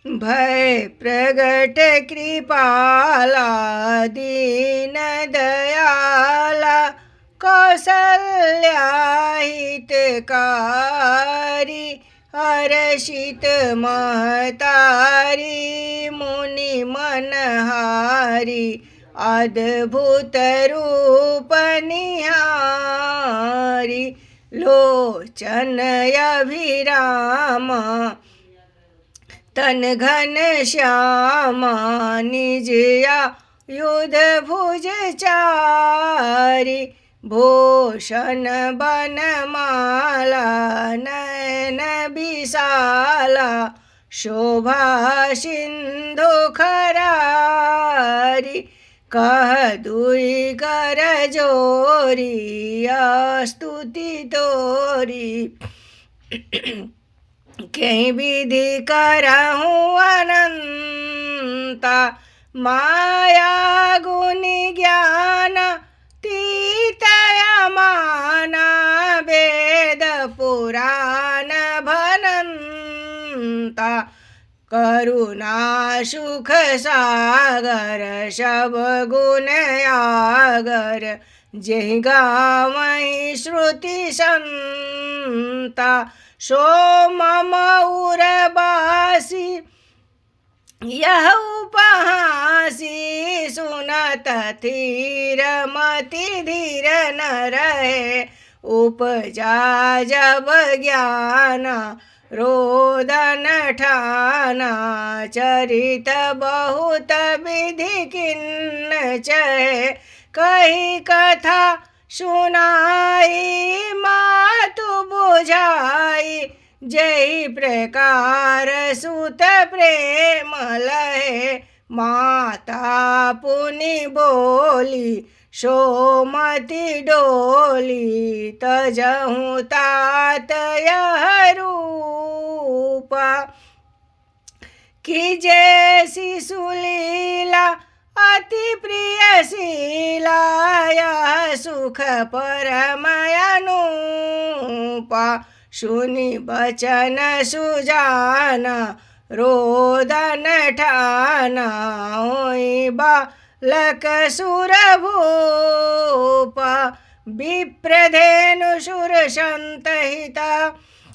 भय प्रगट कृपाला दीन दयाला कौसल्या हितकारी हर्षित महतारी मुनि मनहारी अद्भुत रूप निहारी लोचन अभिराम तन घन श्याम निजया युध भुज चारी भूषण बनमाला नयन विशाला शोभा सिंधु खरारी कह दुई कर जोरी स्तुति तोरी कहीं विधि करहूँ अनंता माया गुनि ज्ञान तीतया माना वेद पुराण भनंता करुणा सुख सागर सब गुण आगर जहि गावहि श्रुति संता सो मम उरबासी यह उपहासी सुनत धीर मति धीर न रहे उपजा जब ज्ञान रोदन ठाना चरित बहुत विधि किन्न चहे कही कथा सुनाई मातु बुझाई जय प्रकार सुत प्रेम लहे माता पुनि बोली सोमति डोली तजहूँ तात यह रूपा कि जैसी सुलीला अति प्रिय शीला यह सुख परमयनूपा सुनि बचन सुजाना रोदन ठाना होई बालक सुरभूपा विप्रधेनु सुर संतहिता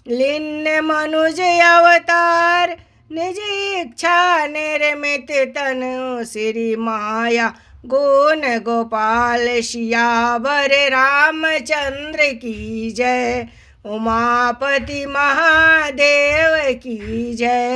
लिन्न मनुज अवतार निज इच्छा निर्मित तनु श्री माया गुण गोपाल सियावर रामचंद्र की जय उमापति महादेव की जय।